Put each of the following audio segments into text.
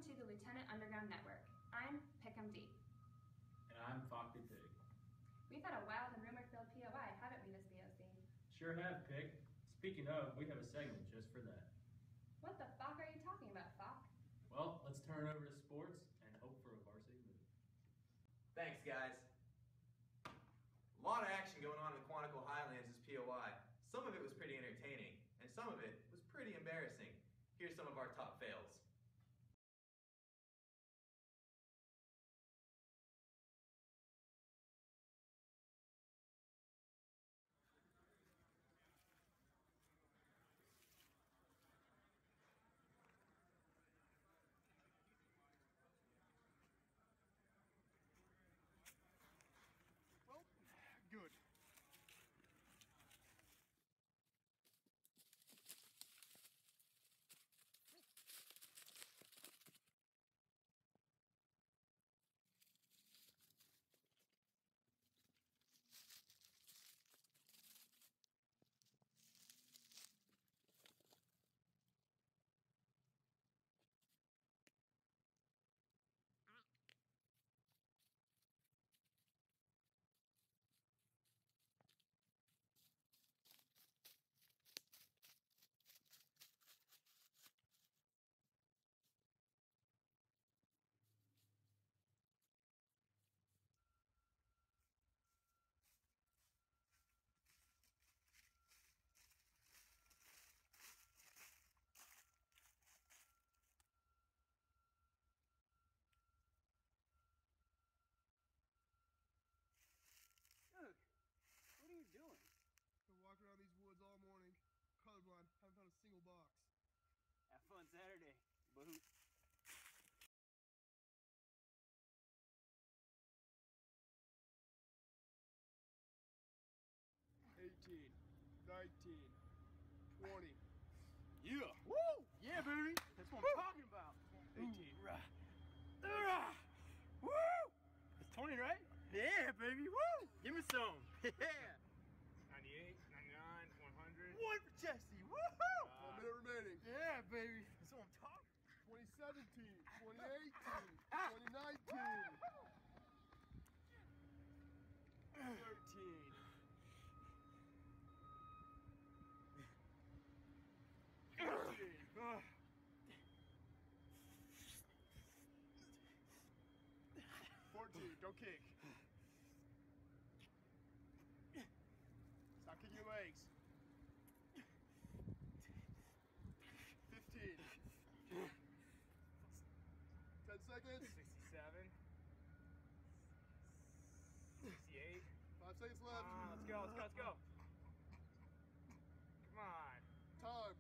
Welcome to the Lieutenant Underground Network. I'm Pick'em D. And I'm Fock the Pig. We've had a wild and rumor-filled POI, haven't we, this BOC? Sure have, Pig. Speaking of, we have a segment just for that. What the fuck are you talking about, Fock? Well, let's turn it over to sports and hope for a varsity move. Thanks, guys. A lot of action going on in the Quantico Highlands this POI. Some of it was pretty entertaining, and some of it was pretty embarrassing. Here's some of our top fails. Well, good. Doug, what are you doing? Been walking around these woods all morning. Colorblind, haven't found a single box. Have fun Saturday, Boot. 18, 19, 20. Yeah! Woo! Yeah, baby! That's what I'm talking about. 18. Woo! It's 20, right? Yeah, baby! Woo! Give me some! Yeah! 98, 99, 100. One for Jesse! Woohoo! 1 minute remaining. Yeah, baby! That's what I'm talking 2017, 2018, 2019. 13. 14. 14, don't kick. Stop kicking your legs. 15. 10 seconds. 67. 68. 5 seconds left. Let's go, let's go, let's go. Come on. Time.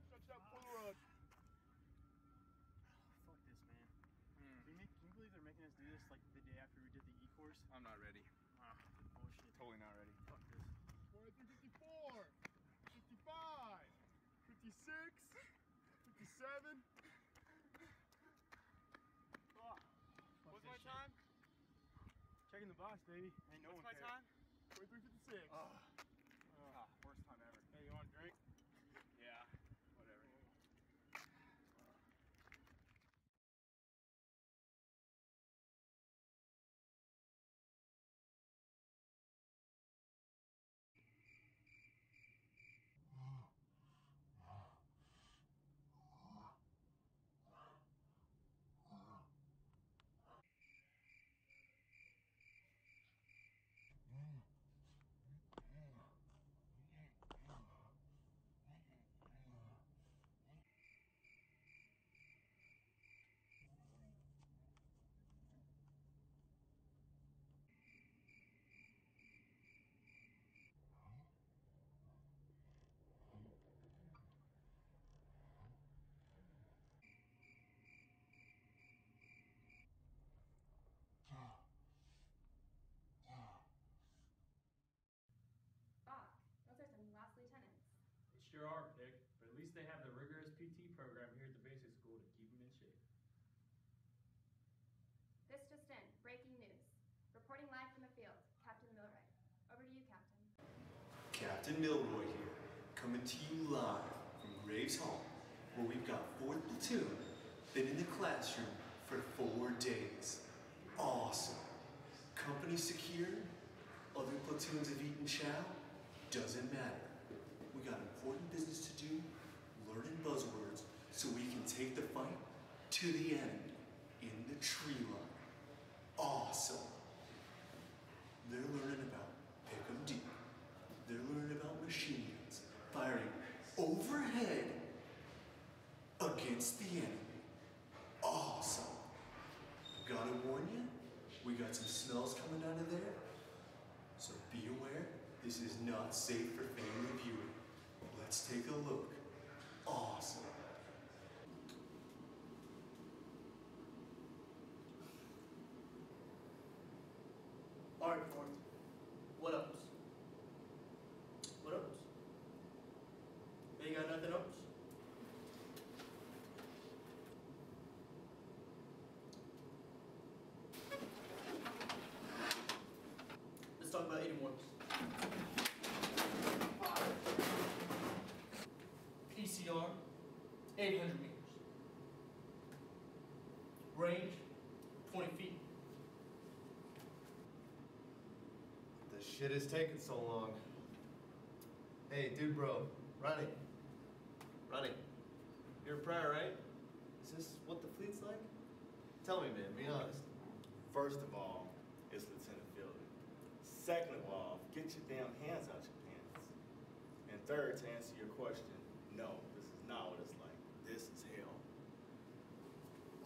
Stretch out full run. Fuck this, man. Can you believe they're making us do this like the day after we did the E-course? I'm not ready. Bullshit. Totally not ready. Fuck this. 23, 54, 55, 56, 57. What's my time? Checking the box, baby. Ain't no What's one my cares. time? 23, 56. Worst time ever. Hey, you want a drink? Yeah, whatever. Fock, those are some lost lieutenants. They sure are, Pig, but at least they have the rigorous PT program here at the basic school to keep them in shape. This just in, breaking news. Reporting live from the field, Captain Milroy. Over to you, Captain. Captain Milroy here, coming to you live from Graves Hall, where we've got 4th Platoon Been in the classroom for 4 days. Awesome. Company secure? Other platoons have eaten chow? Doesn't matter. We got important business to do, learning buzzwords, so we can take the fight to the enemy in the tree line. Awesome. They're learning about pick 'em deep. They're learning about machine guns, firing overhead against the enemy. Awesome. Gotta warn you, we got some smells coming out of there. So be aware, this is not safe for family viewing. Let's take a look. Awesome. Alright, Fourth. What else? What else? Ain't got nothing else? Let's talk about 81. PCR, 800 meters. Range, 20 feet. The shit is taking so long. Hey, dude, bro, Ronnie. Ronnie, you're a prior, right? Is this what the fleet's like? Tell me, man, be honest. First of all, it's Lieutenant Fielder. Second of all, get your damn hands out your pants. And third, to answer your question, no, this is not what it's like. This is hell.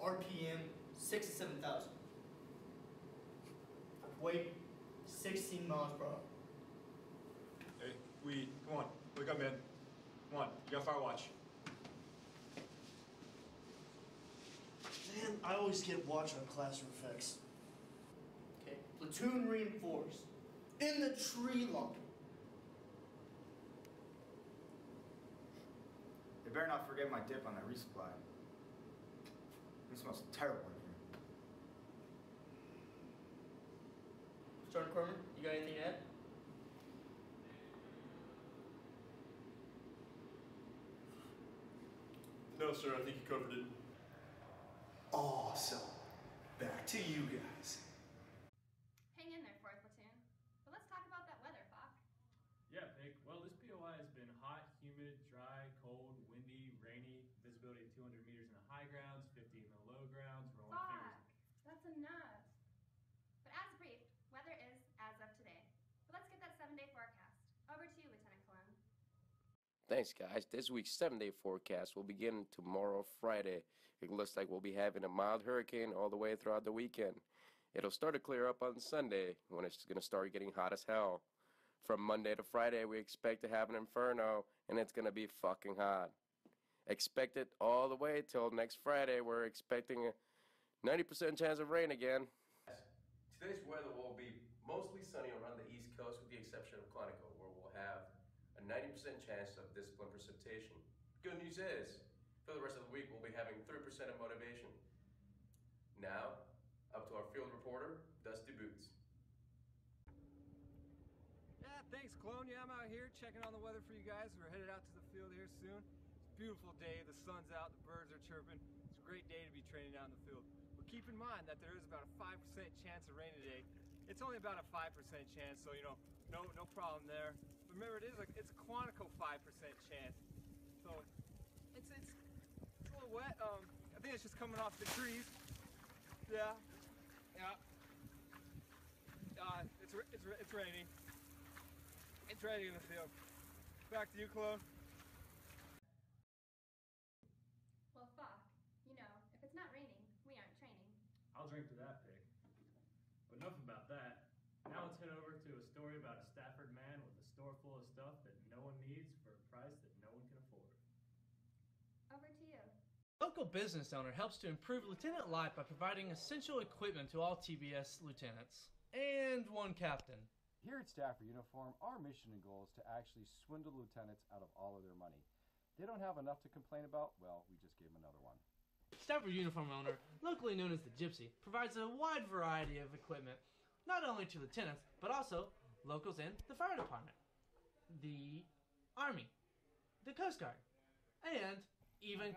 RPM 67,000. Weight 16 miles per hour. Hey, come on, wake up, man. Come on, you got fire watch. Man, I always get watch on classroom effects. Okay, platoon reinforced. In the tree line. They better not forget my dip on that resupply. It smells terrible in here. Sergeant Corman, you got anything to add? No, sir, I think you covered it. Awesome. Back to you guys. Hang in there, 4th Platoon. But let's talk about that weather, Fock. Yeah, Pig. Well, this POI has been hot, humid, dry, cold, windy, rainy, visibility of 200 meters in the high grounds, 50 in the low grounds, rolling Fock, fingers. that's enough. But as briefed, weather is as of today. But let's get that 7-day forecast. Over to you, Lieutenant Cologne. Thanks, guys. This week's 7-day forecast will begin tomorrow, Friday. It looks like we'll be having a mild hurricane all the way throughout the weekend. It'll start to clear up on Sunday when it's going to start getting hot as hell. From Monday to Friday, we expect to have an inferno, and it's going to be fucking hot. Expect it all the way till next Friday. We're expecting a 90% chance of rain again. Today's weather will be mostly sunny around the East Coast with the exception of Quantico, where we'll have a 90% chance of disciplined precipitation. Good news is, for the rest of the week, we'll be having 3% of motivation. Now, up to our field reporter, Dusty Boots. Yeah, thanks, Clone. Yeah, I'm out here checking on the weather for you guys. We're headed out to the field here soon. It's a beautiful day. The sun's out. The birds are chirping. It's a great day to be training out in the field. But keep in mind that there is about a 5% chance of rain today. It's only about a 5% chance, so no problem there. But remember, it's a Quantico 5% chance. So it's a little wet. I think it's just coming off the trees. Yeah. It's raining. It's raining in the field. Back to you, Chloe. Well, Fock, if it's not raining, we aren't training. I'll drink to that, Pig. But enough about that. Now let's head over to a story about a Stafford man with a store full of stuff that no one needs for a price that no one can afford. Over to you. Local business owner helps to improve lieutenant life by providing essential equipment to all TBS lieutenants. And one captain. Here at Stafford Uniform, our mission and goal is to actually swindle lieutenants out of all of their money. They don't have enough to complain about? Well, we just gave them another one. Stafford Uniform owner, locally known as the Gypsy, provides a wide variety of equipment, not only to lieutenants, but also locals in the fire department, the Army, the Coast Guard, and even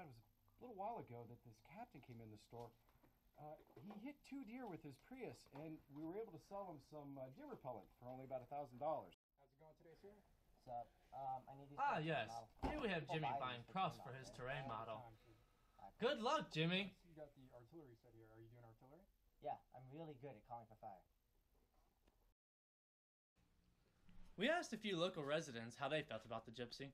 a little while ago that this captain came in the store. He hit 2 deer with his Prius, and we were able to sell him some deer repellent for only about $1,000. How's it going today, sir? What's up? I need these. Ah, yes. Here we have Jimmy buying props for his terrain model. Good luck, Jimmy. You got the artillery set here. Are you doing artillery? Yeah, I'm really good at calling for fire. We asked a few local residents how they felt about the Gypsy.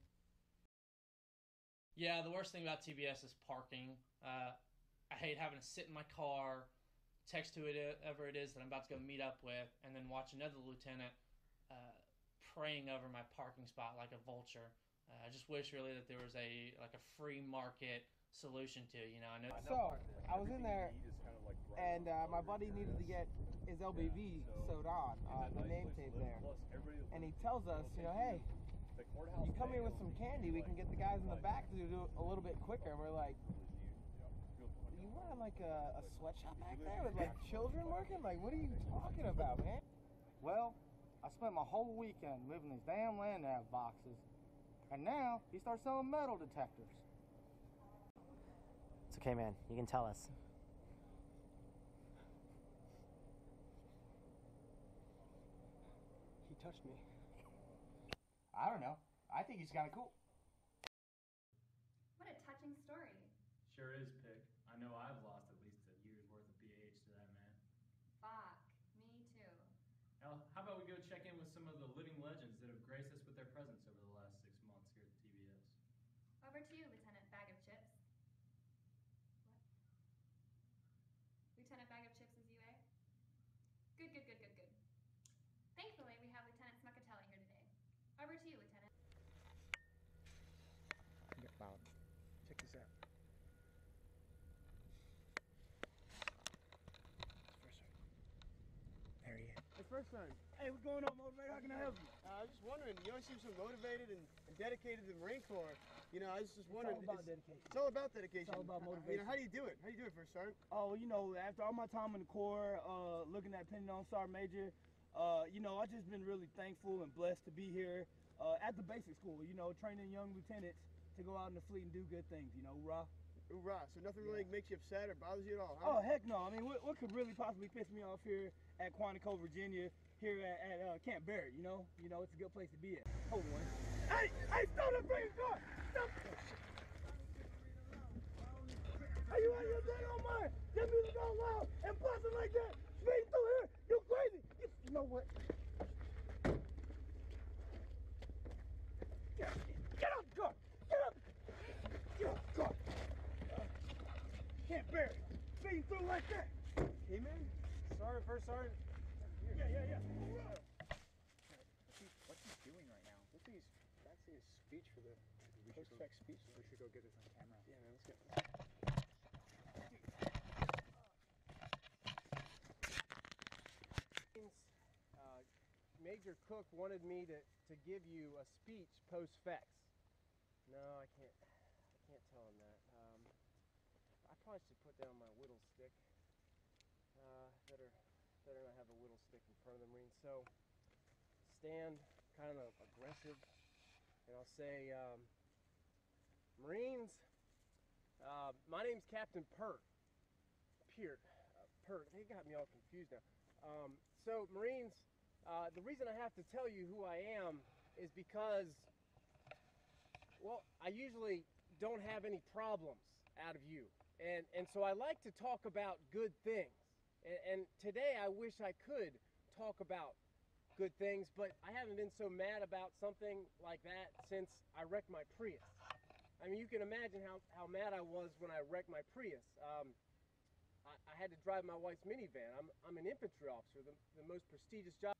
Yeah, the worst thing about TBS is parking. I hate having to sit in my car, text whoever it is that I'm about to go meet up with, and then watch another lieutenant praying over my parking spot like a vulture. I just wish really that there was a free market solution to it, you know. I know. So I was in there, and my buddy needed to get his LBV sewed on the name tape there, and he tells us, you know, hey, you come here with some candy, we can get the guys in the back to do it a little bit quicker. We're like, you running like a sweatshop back there with like children working? Like, what are you talking about, man? Well, I spent my whole weekend moving these damn land nav boxes, and now he starts selling metal detectors. It's okay, man. You can tell us. He touched me. I don't know. I think he's kind of cool. What a touching story. Sure is, Pick. I know I've lost at least a year's worth of BH to that man. Fuck, me too. Now, how about we go check in with some of the living legends that have graced us with their presence over the last 6 months here at TBS. Over to you, Lieutenant Bag of Chips. What? Lieutenant Bag of Chips is you, eh? Good. Thankfully, we have Lieutenant Smuckatelli here today. Over to you, Lieutenant. Check this out. There he is. It's first time. Hey, what's going on, motivator? How can I help you? I was just wondering, you always seem so motivated and dedicated to the Marine Corps. You know, I was just wondering. It's all about dedication. It's all about dedication. It's all about You motivation. know, how do you do it? How do you do it, First Sergeant? Oh, you know, after all my time in the Corps, looking at Penny on Sergeant Major, you know, I've just been really thankful and blessed to be here at the basic school, you know, training young lieutenants to go out in the fleet and do good things, you know, hoorah. Hoorah. So nothing really makes you upset or bothers you at all, huh? Oh, heck no. I mean, what could really possibly piss me off here at Quantico, Virginia, here at Camp Barrett, you know? You know, it's a good place to be at. Hold on. Hey, stop that freaking car! Stop! Are you out of your dang on mind? Get music on loud and blasting like that! Speeding through here! You crazy! You know what? Get out the car! Get up! Get out the car! Can't bear it. Speeding through like that. Hey, man. Sergeant, First Sergeant. Yeah. What's he doing right now? Looks like he's practicing his speech for the post-fact speech. We should go get this on camera. Yeah, man, let's go. Major Cook wanted me to give you a speech post-fex. No, I can't tell him that. I probably should put down my whittle stick. Better not have a whittle stick in front of the Marines. So, stand kind of aggressive, and I'll say, Marines, my name's Captain Pert. Pert. They got me all confused now. So, Marines, the reason I have to tell you who I am is because, well, I usually don't have any problems out of you. And so I like to talk about good things. And today I wish I could talk about good things, but I haven't been so mad about something like that since I wrecked my Prius. I mean, you can imagine how mad I was when I wrecked my Prius. I had to drive my wife's minivan. I'm an infantry officer, the most prestigious job.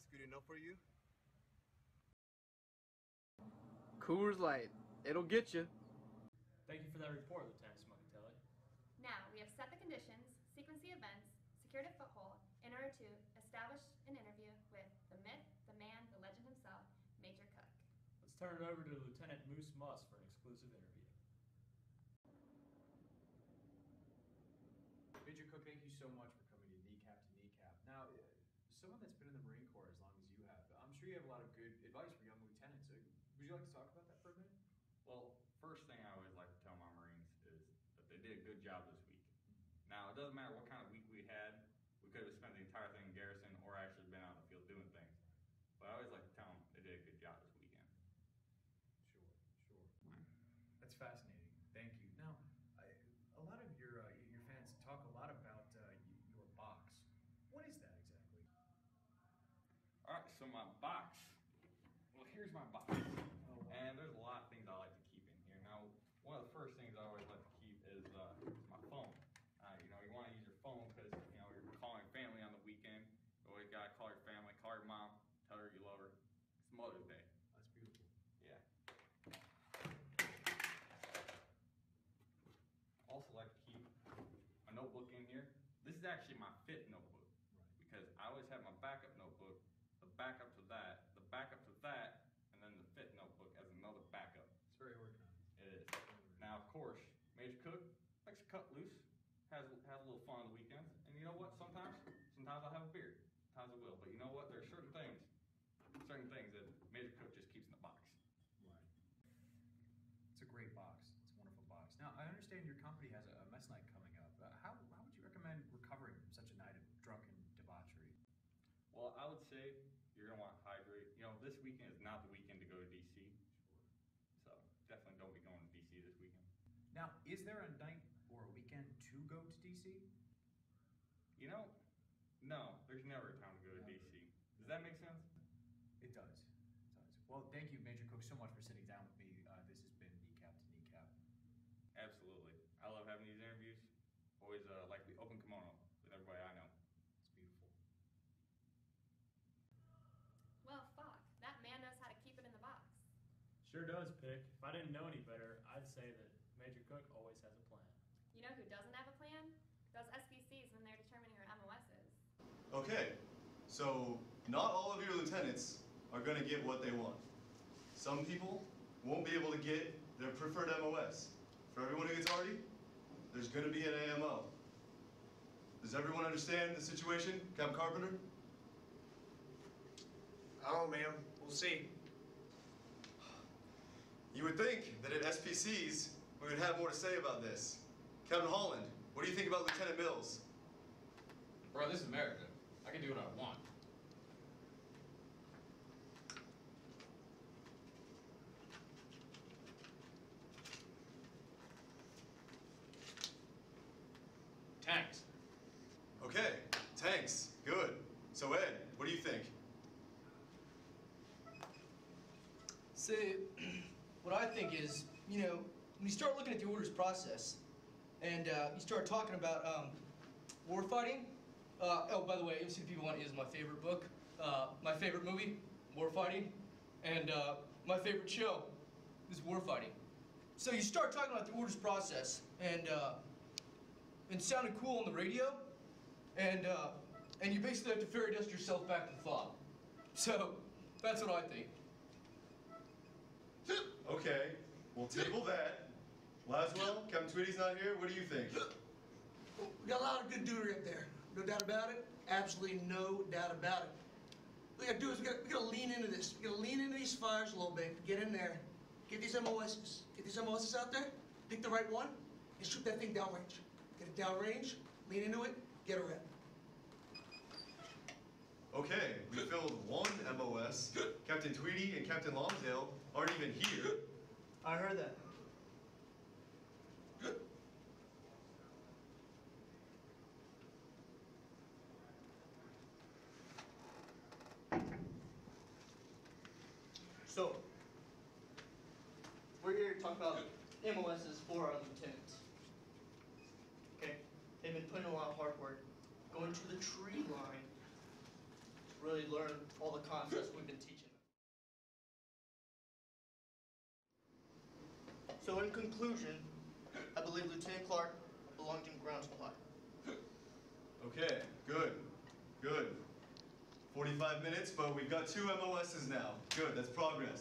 what's good enough for you? Coors Light. It'll get you. Thank you for that report, Lieutenant Smoketelli. Now, we have set the conditions, sequenced the events, secured a foothold in order to establish an interview with the myth, the man, the legend himself, Major Cook. Let's turn it over to Lieutenant Moose Muss for an exclusive interview. Major Cook, thank you so much for coming to Kneecap to Kneecap. Now, someone that's been in the Marine Corps as long as you have, I'm sure you have a lot of good advice for young lieutenants. Would you like to talk about that for a minute? Well, first thing I always like to tell my Marines is that they did a good job this week. Now, it doesn't matter what kind of week we had. We could have spent the entire thing in garrison or actually been out in the field doing things. But I always like to tell them they did a good job this weekend. Sure. That's fascinating. Thank you. Now, a lot of your fans talk a lot about your box. What is that exactly? All right, so my box. Well, here's my box. And there's a lot of things I like to keep in here. Now, one of the first things I always like to keep is my phone. You want to use your phone because, you're calling family on the weekend. You always got to call your family, call your mom, tell her you love her. It's Mother's Day. That's beautiful. Yeah. Also like to keep a notebook in here. This is actually my fit notebook. Right. Because I always have my backup notebook, the backup to that, the backup to that, and then the fit notebook as another backup. It's very organized. It is. Now, of course, Major Cook likes to cut loose, has a little fun on the weekends, and you know what? Sometimes I'll have a beer. Sometimes I will. But you know what? There are certain things that Major Cook just keeps in the box. Right. It's a great box. It's a wonderful box. Now, I understand your company has a mess night coming up. How would you recommend recovering from such a night of drunken debauchery? Well, I would say you're going to want to hydrate. This weekend is not the weekend to go to D.C. So definitely don't be going to D.C. this weekend. Now, is there a night or a weekend to go to D.C.? No, there's never a time to go to D.C. Does that make sense? It does. Well, thank you, Major Cook, so much for sitting down with me. This has been Kneecap to Kneecap. Absolutely. I love having these interviews. Always like the open kimono with everybody I know. It's beautiful. Well, fuck. That man knows how to keep it in the box. Sure does, Pick. If I didn't know any better, I'd say that Major Cook always has a plan. You know who doesn't have a plan? Those SPCs when they're determining your MOSs. Okay, so not all of your lieutenants are going to get what they want. Some people won't be able to get their preferred MOS. For everyone who gets Artie, there's going to be an AMO. Does everyone understand the situation, Captain Carpenter? Oh, ma'am. We'll see. You would think that at SPCs, we would have more to say about this. Captain Holland, what do you think about Lieutenant Mills? Bro, this is America. I can do what I want. Tanks. Okay, tanks. Good. So Ed, what do you think? See, what I think is, when you start looking at the orders process, and you start talking about war fighting. Oh, by the way, MCP1 is my favorite book, my favorite movie, war fighting, and my favorite show is war fighting. So you start talking about the orders process, and it sounded cool on the radio, and you basically have to fairy dust yourself back to the fob. So that's what I think. Okay, we'll table that. Laswell, Captain Tweedy's not here. What do you think? We got a lot of good duty up there. No doubt about it. Absolutely no doubt about it. What we gotta do is we gotta lean into this. We gotta lean into these fires a little bit. Get in there. Get these MOSs. Get these MOSs out there. Pick the right one and shoot that thing downrange. Get it downrange. Lean into it. Get a rep. Okay, we filled one MOS. Captain Tweedy and Captain Lonsdale aren't even here. I heard that. So, we're here to talk about MOSs for our lieutenants. Okay? They've been putting a lot of hard work, going to the tree line, really learn all the concepts we've been teaching them. So in conclusion, I believe Lieutenant Clark belonged in ground supply. Okay, good, good. 45 minutes, but we've got 2 MOSs now. Good, that's progress.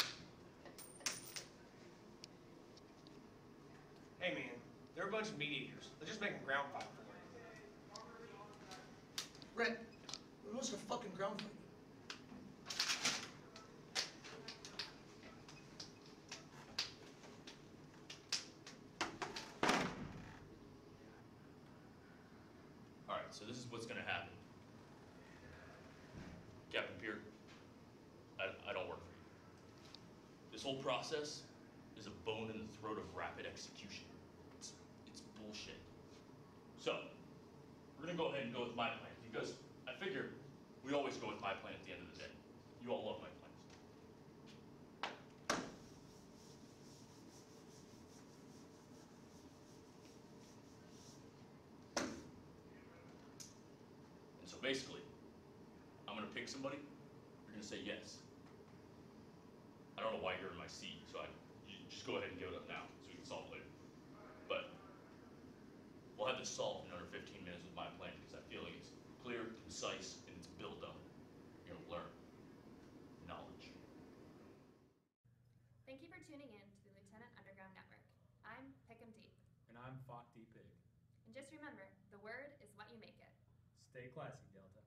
Hey man, they're a bunch of meat eaters. They're just making ground fight for you. Brent, we lost a fucking ground fight. Alright, so this is what's gonna happen. Captain Peart, I don't work for you. This whole process is a bone in the throat of rapid execution. It's bullshit. So, we're gonna go ahead and go with my plan, because I figure we always go with my plan at the end of the day. You all love my plans. And so basically, I'm gonna pick somebody, you're gonna say yes. I don't know why you're in my seat, so you just go ahead and give it up now, so we can solve it later. But we'll have this solved in under 15 minutes with my plan, because I feel like it's clear, concise, and it's built up. You're gonna learn knowledge. Thank you for tuning in to the Lieutenant Underground Network. I'm Pick'em Deep. And I'm Fok D Pig. And just remember, the word is what you make it. Stay classy, Delta.